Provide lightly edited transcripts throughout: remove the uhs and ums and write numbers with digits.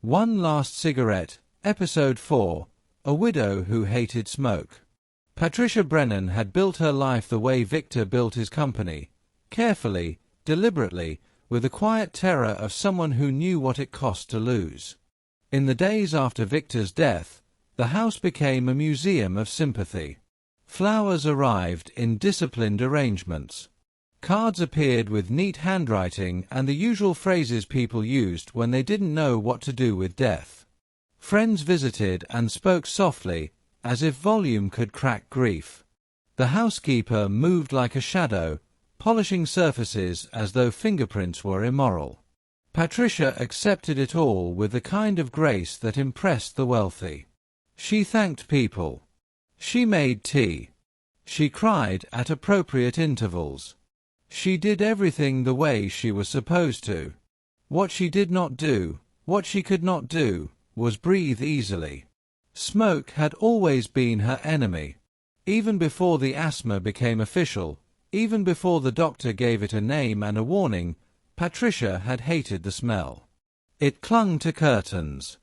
One Last Cigarette, Episode 4, A Widow Who Hated Smoke. Patricia Brennan had built her life the way Victor built his company, carefully, deliberately, with the quiet terror of someone who knew what it cost to lose. In the days after Victor's death, the house became a museum of sympathy. Flowers arrived in disciplined arrangements. Cards appeared with neat handwriting and the usual phrases people used when they didn't know what to do with death. Friends visited and spoke softly, as if volume could crack grief. The housekeeper moved like a shadow, polishing surfaces as though fingerprints were immoral. Patricia accepted it all with the kind of grace that impressed the wealthy. She thanked people. She made tea. She cried at appropriate intervals. She did everything the way she was supposed to. What she did not do, what she could not do, was breathe easily. Smoke had always been her enemy. Even before the asthma became official, even before the doctor gave it a name and a warning, Patricia had hated the smell. It clung to curtains.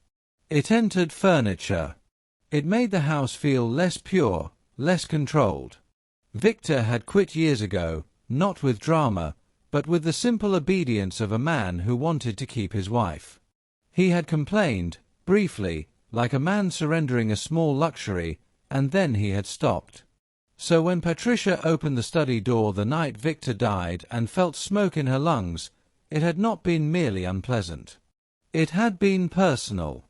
It entered furniture. It made the house feel less pure, less controlled. Victor had quit years ago, not with drama, but with the simple obedience of a man who wanted to keep his wife. He had complained, briefly, like a man surrendering a small luxury, and then he had stopped. So when Patricia opened the study door the night Victor died and felt smoke in her lungs, it had not been merely unpleasant. It had been personal.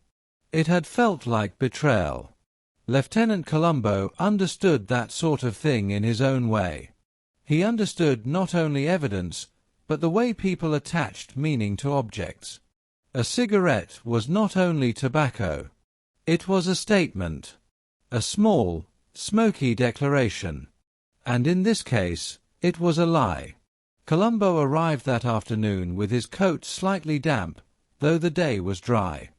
It had felt like betrayal. Lieutenant Columbo understood that sort of thing in his own way. He understood not only evidence, but the way people attached meaning to objects. A cigarette was not only tobacco. It was a statement. A small, smoky declaration. And in this case, it was a lie. Columbo arrived that afternoon with his coat slightly damp, though the day was dry.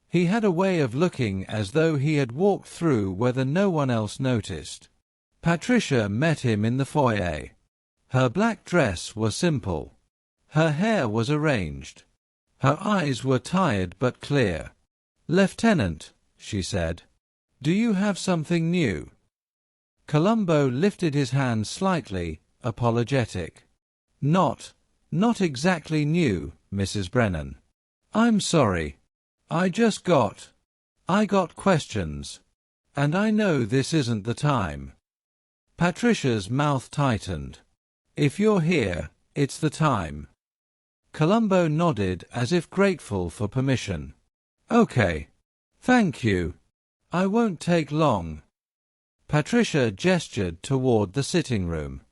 He had a way of looking as though he had walked through whether no one else noticed. Patricia met him in the foyer. Her black dress was simple. Her hair was arranged. Her eyes were tired but clear. "Lieutenant," she said, "do you have something new?" Columbo lifted his hand slightly, apologetic. Not exactly new, Mrs. Brennan. I'm sorry. I got questions. And I know this isn't the time." Patricia's mouth tightened. "If you're here, it's the time." Columbo nodded as if grateful for permission. "Okay. Thank you. I won't take long." Patricia gestured toward the sitting room.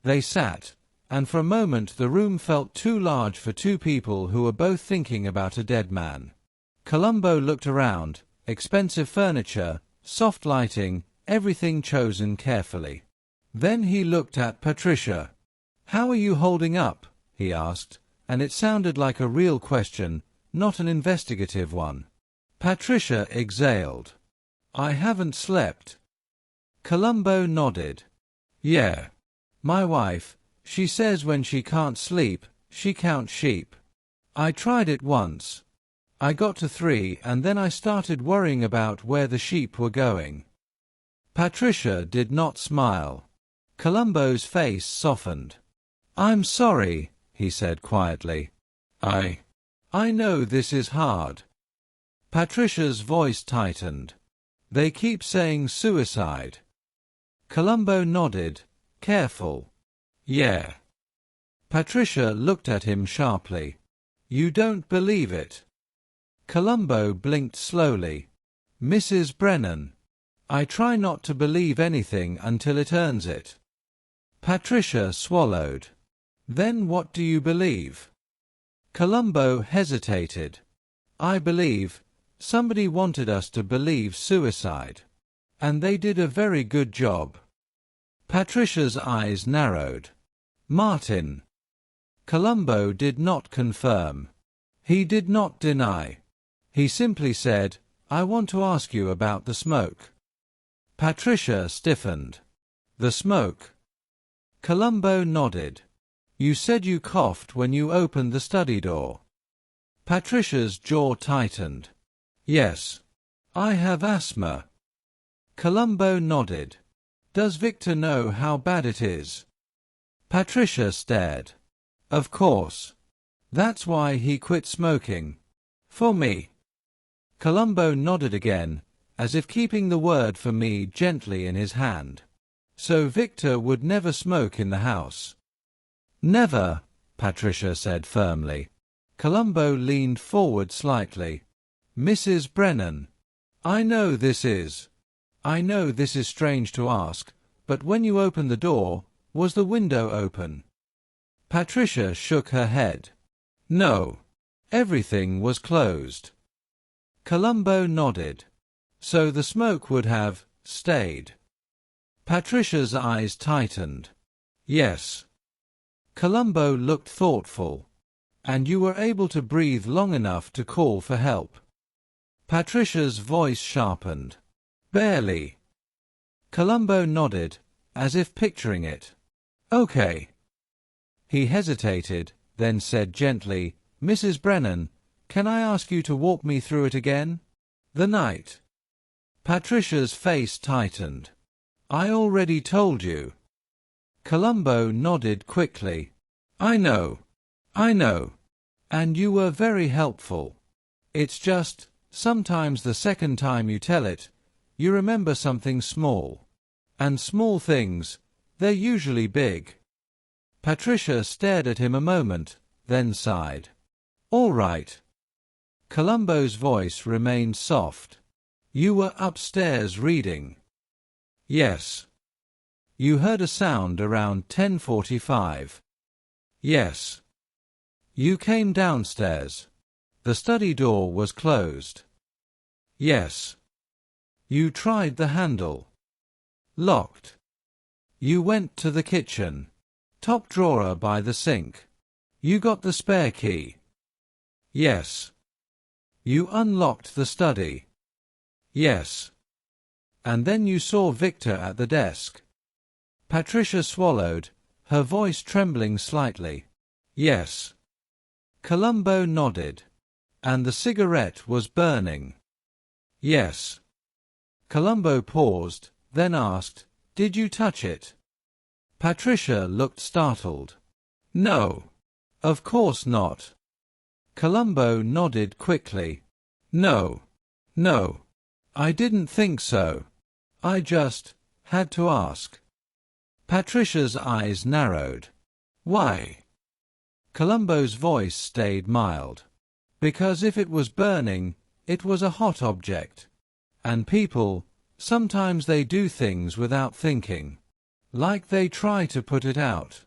They sat, and for a moment the room felt too large for two people who were both thinking about a dead man. Columbo looked around, expensive furniture, soft lighting, everything chosen carefully. Then he looked at Patricia. "How are you holding up?" he asked, and it sounded like a real question, not an investigative one. Patricia exhaled. "I haven't slept." Columbo nodded. "Yeah. My wife, she says when she can't sleep, she counts sheep. I tried it once. I got to 3 and then I started worrying about where the sheep were going." Patricia did not smile. Columbo's face softened. "I'm sorry," he said quietly. I know this is hard." Patricia's voice tightened. "They keep saying suicide." Columbo nodded, careful. "Yeah." Patricia looked at him sharply. "You don't believe it?" Columbo blinked slowly. "Mrs. Brennan, I try not to believe anything until it earns it." Patricia swallowed. "Then what do you believe?" Columbo hesitated. "I believe somebody wanted us to believe suicide. And they did a very good job." Patricia's eyes narrowed. "Martin." Columbo did not confirm. He did not deny. He simply said, "I want to ask you about the smoke." Patricia stiffened. "The smoke?" Columbo nodded. "You said you coughed when you opened the study door." Patricia's jaw tightened. Yes. I have asthma. Columbo nodded. Does Victor know how bad it is? Patricia stared. Of course. That's why he quit smoking. For me. Columbo nodded again, as if keeping the word for me gently in his hand. So Victor would never smoke in the house. Never, Patricia said firmly. Columbo leaned forward slightly. Mrs. Brennan, I know this is strange to ask, but when you opened the door, was the window open? Patricia shook her head. No. Everything was closed. Columbo nodded. So the smoke would have stayed. Patricia's eyes tightened. Yes. Columbo looked thoughtful. And you were able to breathe long enough to call for help? Patricia's voice sharpened. Barely. Columbo nodded, as if picturing it. Okay. He hesitated, then said gently, Mrs. Brennan, can I ask you to walk me through it again? The night. Patricia's face tightened. I already told you. Columbo nodded quickly. I know. And you were very helpful. It's just, sometimes the second time you tell it, you remember something small. And small things, they're usually big. Patricia stared at him a moment, then sighed. All right. Columbo's voice remained soft. You were upstairs reading. Yes. You heard a sound around 10:45. Yes. You came downstairs. The study door was closed. Yes. You tried the handle. Locked. You went to the kitchen. Top drawer by the sink. You got the spare key. Yes. You unlocked the study. Yes. And then you saw Victor at the desk. Patricia swallowed, her voice trembling slightly. Yes. Columbo nodded. And the cigarette was burning. Yes. Columbo paused, then asked, Did you touch it? Patricia looked startled. No. Of course not. Columbo nodded quickly. No. I didn't think so. I just had to ask. Patricia's eyes narrowed. Why? Columbo's voice stayed mild. Because if it was burning, it was a hot object. And people, sometimes they do things without thinking. Like they try to put it out.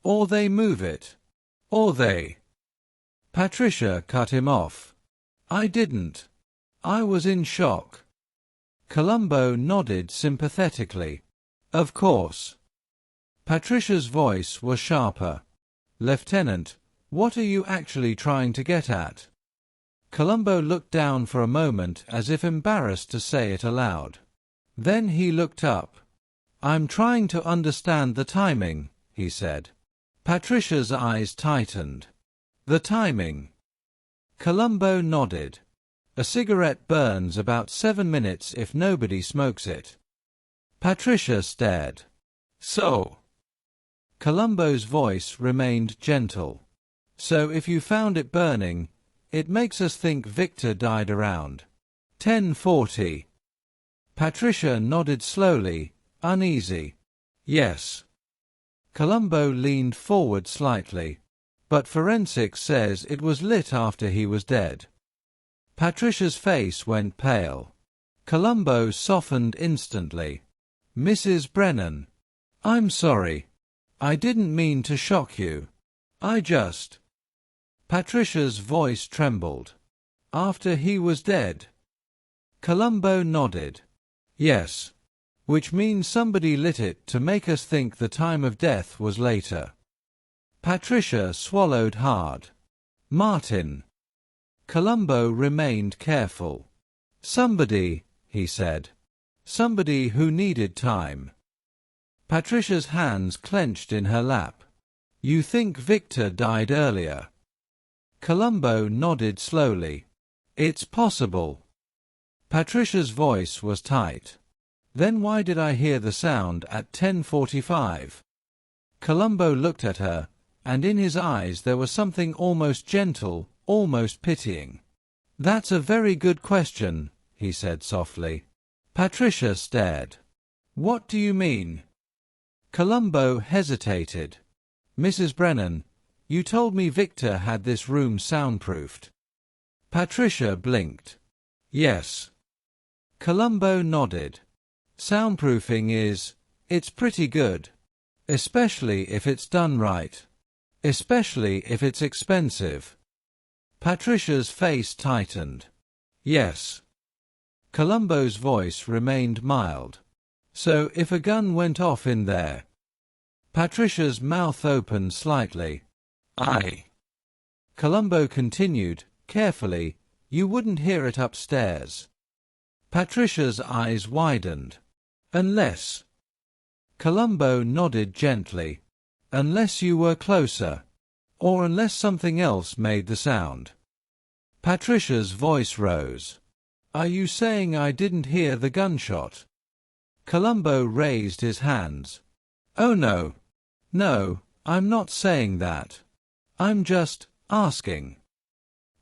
Or they move it. Or they... Patricia cut him off. I didn't. I was in shock. Columbo nodded sympathetically. Of course. Patricia's voice was sharper. Lieutenant, what are you actually trying to get at? Columbo looked down for a moment as if embarrassed to say it aloud. Then he looked up. I'm trying to understand the timing, he said. Patricia's eyes tightened. The timing. Columbo nodded. A cigarette burns about 7 minutes if nobody smokes it. Patricia stared. So? Columbo's voice remained gentle. So if you found it burning, it makes us think Victor died around 10:40. Patricia nodded slowly, uneasy. Yes. Columbo leaned forward slightly. But forensics says it was lit after he was dead. Patricia's face went pale. Columbo softened instantly. Mrs. Brennan. I'm sorry. I didn't mean to shock you. I just... Patricia's voice trembled. After he was dead? Columbo nodded. Yes. Which means somebody lit it to make us think the time of death was later. Patricia swallowed hard. Martin. Columbo remained careful. Somebody, he said. Somebody who needed time. Patricia's hands clenched in her lap. You think Victor died earlier? Columbo nodded slowly. It's possible. Patricia's voice was tight. Then why did I hear the sound at 10:45? Columbo looked at her, and in his eyes there was something almost gentle, almost pitying. That's a very good question, he said softly. Patricia stared. What do you mean? Columbo hesitated. Mrs. Brennan, you told me Victor had this room soundproofed. Patricia blinked. Yes. Columbo nodded. Soundproofing it's pretty good. Especially if it's done right. Especially if it's expensive. Patricia's face tightened. Yes. Columbo's voice remained mild. So if a gun went off in there? Patricia's mouth opened slightly. Aye. Columbo continued, carefully, you wouldn't hear it upstairs. Patricia's eyes widened. Unless. Columbo nodded gently. Unless you were closer. Or unless something else made the sound. Patricia's voice rose. Are you saying I didn't hear the gunshot? Columbo raised his hands. Oh no. No, I'm not saying that. I'm just asking.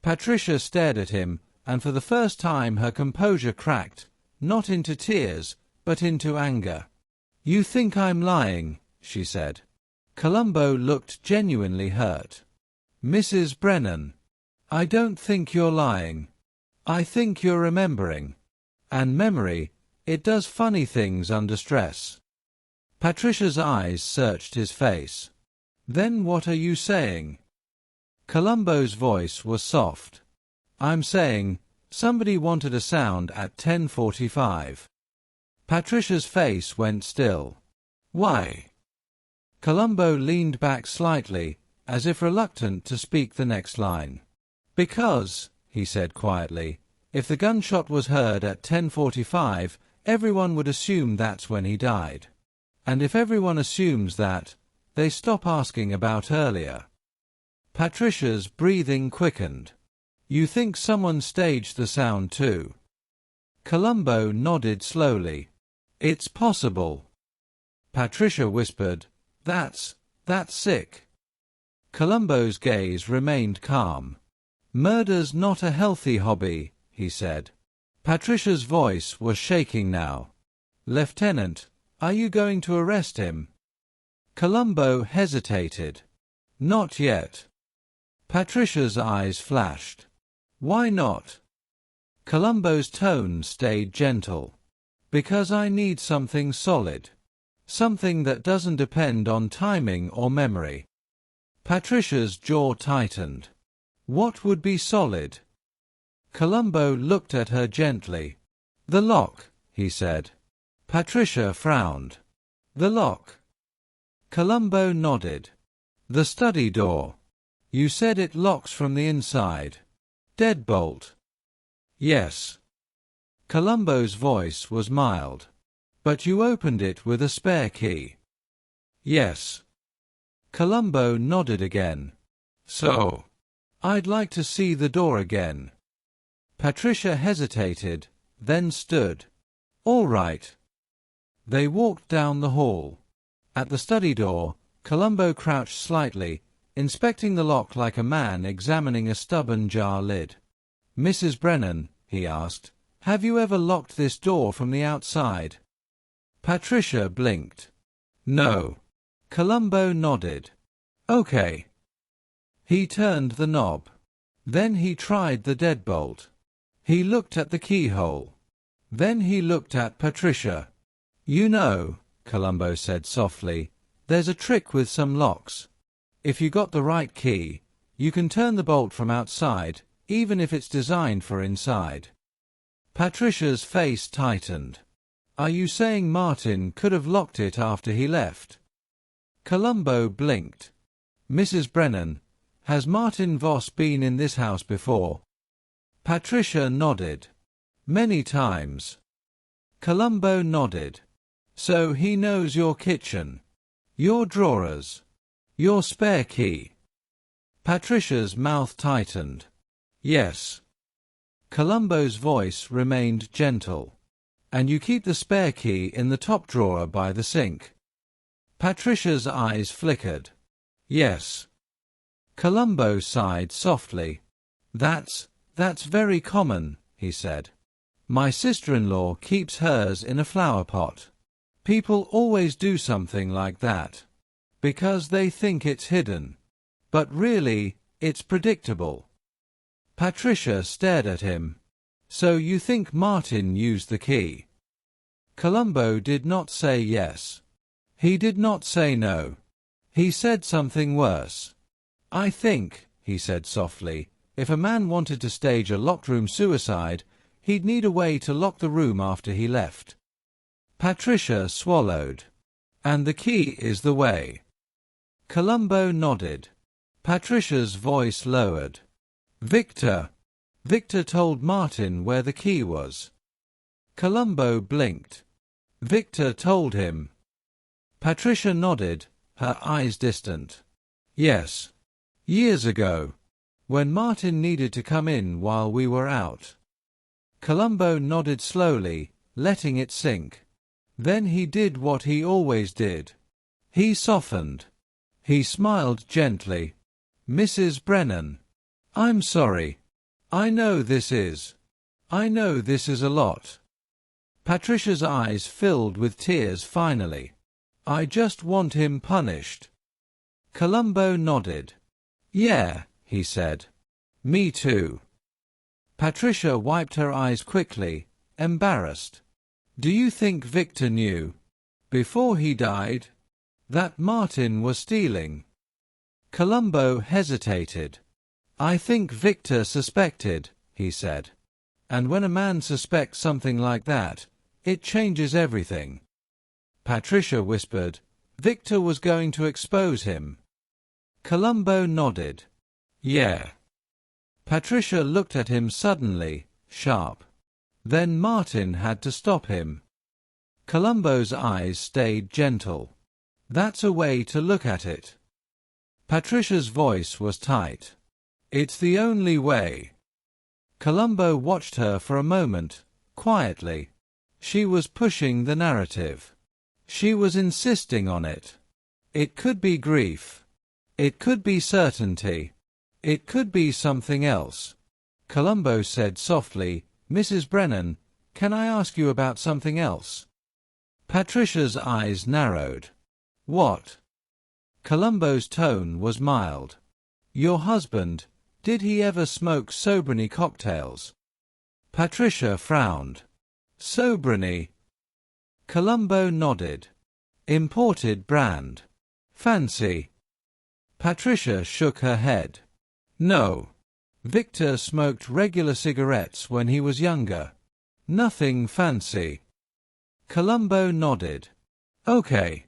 Patricia stared at him, and for the first time her composure cracked, not into tears, but into anger. You think I'm lying, she said. Columbo looked genuinely hurt. Mrs. Brennan, I don't think you're lying. I think you're remembering. And memory, it does funny things under stress. Patricia's eyes searched his face. Then what are you saying? Columbo's voice was soft. I'm saying, somebody wanted a sound at 10:45. Patricia's face went still. Why? Columbo leaned back slightly, as if reluctant to speak the next line. Because, he said quietly, if the gunshot was heard at 10:45, everyone would assume that's when he died. And if everyone assumes that, they stop asking about earlier. Patricia's breathing quickened. You think someone staged the sound too? Columbo nodded slowly. It's possible. Patricia whispered, That's sick. Columbo's gaze remained calm. Murder's not a healthy hobby, he said. Patricia's voice was shaking now. Lieutenant, are you going to arrest him? Columbo hesitated. Not yet. Patricia's eyes flashed. Why not? Columbo's tone stayed gentle. Because I need something solid. Something that doesn't depend on timing or memory. Patricia's jaw tightened. What would be solid? Columbo looked at her gently. The lock, he said. Patricia frowned. The lock. Columbo nodded. The study door. You said it locks from the inside. Deadbolt. Yes. Columbo's voice was mild. But you opened it with a spare key. Yes. Columbo nodded again. So. I'd like to see the door again. Patricia hesitated, then stood. All right. They walked down the hall. At the study door, Columbo crouched slightly, inspecting the lock like a man examining a stubborn jar lid. Mrs. Brennan, he asked, have you ever locked this door from the outside? Patricia blinked. No. Columbo nodded. Okay. He turned the knob. Then he tried the deadbolt. He looked at the keyhole. Then he looked at Patricia. You know, Columbo said softly, there's a trick with some locks. If you got the right key, you can turn the bolt from outside, even if it's designed for inside. Patricia's face tightened. Are you saying Martin could have locked it after he left? Columbo blinked. Mrs. Brennan, has Martin Voss been in this house before? Patricia nodded. Many times. Columbo nodded. So he knows your kitchen, your drawers, your spare key. Patricia's mouth tightened. Yes. Columbo's voice remained gentle. And you keep the spare key in the top drawer by the sink. Patricia's eyes flickered. Yes. Columbo sighed softly. That's very common, he said. My sister-in-law keeps hers in a flower pot. People always do something like that, because they think it's hidden. But really, it's predictable. Patricia stared at him. So you think Martin used the key? Columbo did not say yes. He did not say no. He said something worse. I think, he said softly, if a man wanted to stage a locked-room suicide, he'd need a way to lock the room after he left. Patricia swallowed. And the key is the way. Columbo nodded. Patricia's voice lowered. Victor told Martin where the key was. Columbo blinked. Victor told him. Patricia nodded, her eyes distant. Yes. Years ago. When Martin needed to come in while we were out. Columbo nodded slowly, letting it sink. Then he did what he always did. He softened. He smiled gently. Mrs. Brennan. I'm sorry. I know this is a lot. Patricia's eyes filled with tears finally. I just want him punished. Columbo nodded. Yeah, he said. Me too. Patricia wiped her eyes quickly, embarrassed. Do you think Victor knew, before he died, that Martin was stealing? Columbo hesitated. I think Victor suspected, he said. And when a man suspects something like that, it changes everything. Patricia whispered, Victor was going to expose him. Columbo nodded. Yeah. Patricia looked at him suddenly, sharp. Then Martin had to stop him. Columbo's eyes stayed gentle. That's a way to look at it. Patricia's voice was tight. It's the only way. Columbo watched her for a moment, quietly. She was pushing the narrative. She was insisting on it. It could be grief. It could be certainty. It could be something else. Columbo said softly, Mrs. Brennan, can I ask you about something else? Patricia's eyes narrowed. What? Columbo's tone was mild. Your husband, did he ever smoke Sobranie cocktails? Patricia frowned. Sobranie? Columbo nodded. Imported brand. Fancy. Patricia shook her head. No. Victor smoked regular cigarettes when he was younger. Nothing fancy. Columbo nodded. Okay.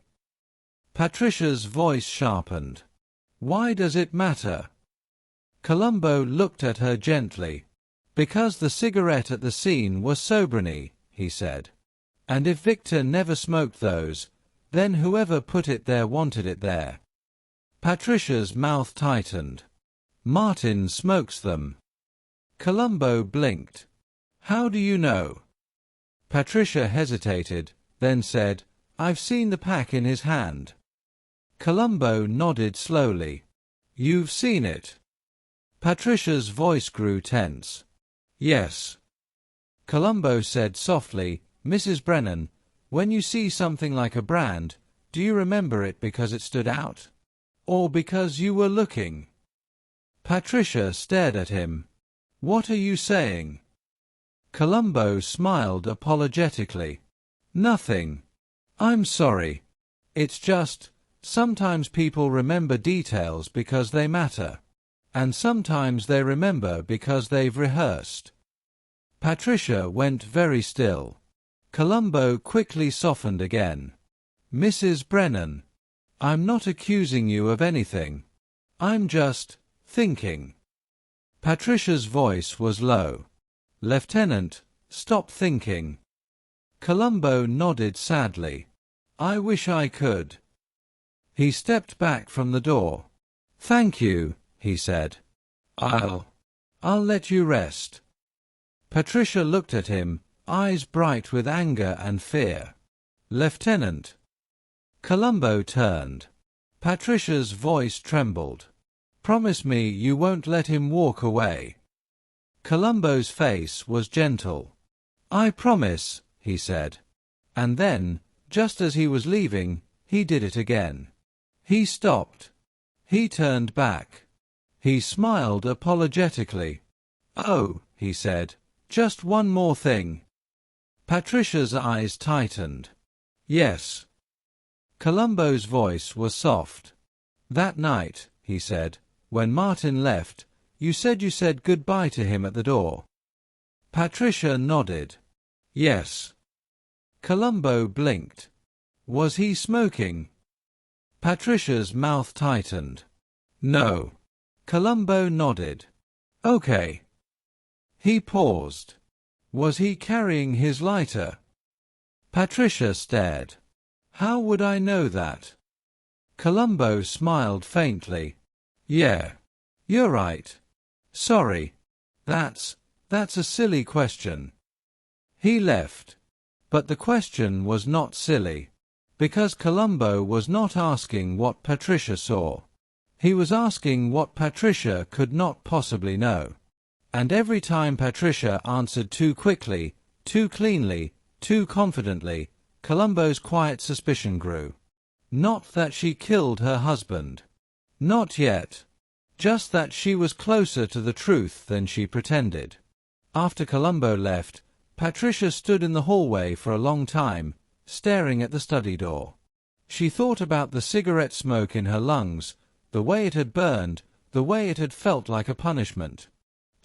Patricia's voice sharpened. Why does it matter? Columbo looked at her gently. Because the cigarette at the scene was Sobranie, he said. And if Victor never smoked those, then whoever put it there wanted it there. Patricia's mouth tightened. Martin smokes them. Columbo blinked. How do you know? Patricia hesitated, then said, I've seen the pack in his hand. Columbo nodded slowly. You've seen it? Patricia's voice grew tense. Yes. Columbo said softly, Mrs. Brennan, when you see something like a brand, do you remember it because it stood out? Or because you were looking? Patricia stared at him. What are you saying? Columbo smiled apologetically. Nothing. I'm sorry. It's just, sometimes people remember details because they matter. And sometimes they remember because they've rehearsed. Patricia went very still. Columbo quickly softened again. Mrs. Brennan, I'm not accusing you of anything. I'm just thinking. Patricia's voice was low. Lieutenant, stop thinking. Columbo nodded sadly. I wish I could. He stepped back from the door. Thank you, he said. I'll let you rest. Patricia looked at him, eyes bright with anger and fear. "Lieutenant." Columbo turned. Patricia's voice trembled. "Promise me you won't let him walk away." Columbo's face was gentle. "I promise," he said. And then, just as he was leaving, he did it again. He stopped. He turned back. He smiled apologetically. "Oh," he said, "just one more thing." Patricia's eyes tightened. "Yes." Columbo's voice was soft. "That night," he said, "when Martin left, you said goodbye to him at the door." Patricia nodded. "Yes." Columbo blinked. "Was he smoking?" Patricia's mouth tightened. "No." Columbo nodded. "Okay." He paused. "Was he carrying his lighter?" Patricia stared. "How would I know that?" Columbo smiled faintly. "Yeah. You're right. Sorry. That's a silly question." He left. But the question was not silly, because Columbo was not asking what Patricia saw. He was asking what Patricia could not possibly know. And every time Patricia answered too quickly, too cleanly, too confidently, Columbo's quiet suspicion grew. Not that she killed her husband. Not yet. Just that she was closer to the truth than she pretended. After Columbo left, Patricia stood in the hallway for a long time, staring at the study door. She thought about the cigarette smoke in her lungs, the way it had burned, the way it had felt like a punishment.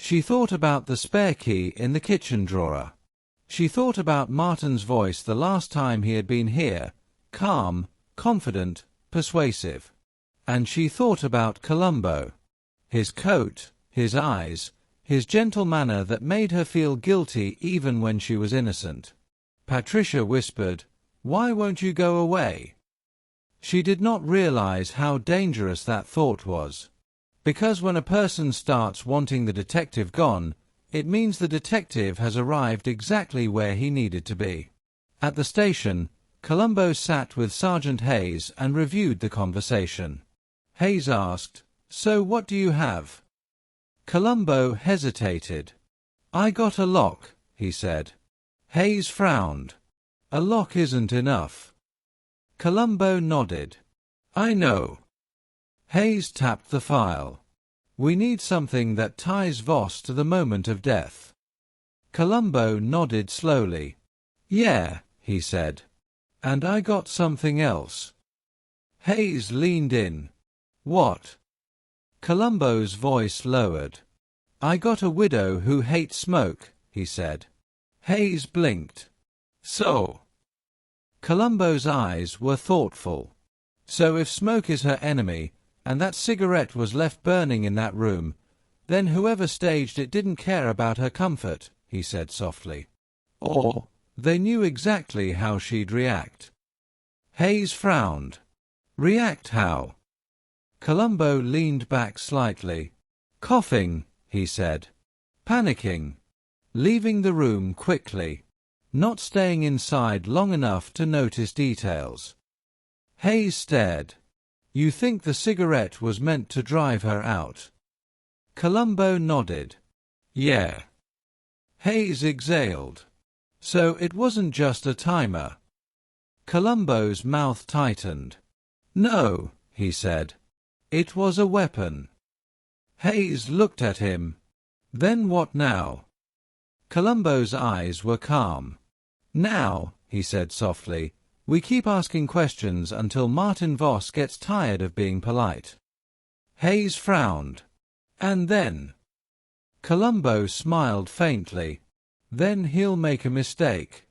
She thought about the spare key in the kitchen drawer. She thought about Martin's voice the last time he had been here, calm, confident, persuasive. And she thought about Columbo. His coat, his eyes, his gentle manner that made her feel guilty even when she was innocent. Patricia whispered, "Why won't you go away?" She did not realize how dangerous that thought was. Because when a person starts wanting the detective gone, it means the detective has arrived exactly where he needed to be. At the station, Columbo sat with Sergeant Hayes and reviewed the conversation. Hayes asked, "So what do you have?" Columbo hesitated. "I got a lock," he said. Hayes frowned. "A lock isn't enough." Columbo nodded. "I know." Hayes tapped the file. "We need something that ties Voss to the moment of death." Columbo nodded slowly. "Yeah," he said. "And I got something else." Hayes leaned in. "What?" Columbo's voice lowered. "I got a widow who hates smoke," he said. Hayes blinked. "So?" Columbo's eyes were thoughtful. "So if smoke is her enemy, and that cigarette was left burning in that room, then whoever staged it didn't care about her comfort," he said softly. "Or they knew exactly how she'd react." Hayes frowned. "React how?" Columbo leaned back slightly. "Coughing," he said. "Panicking. Leaving the room quickly. Not staying inside long enough to notice details." Hayes stared. "You think the cigarette was meant to drive her out?" Columbo nodded. "Yeah." Hayes exhaled. "So it wasn't just a timer?" Columbo's mouth tightened. "No," he said. "It was a weapon." Hayes looked at him. "Then what now?" Columbo's eyes were calm. "Now," he said softly, "we keep asking questions until Martin Voss gets tired of being polite." Hayes frowned. "And then?" Columbo smiled faintly. "Then he'll make a mistake."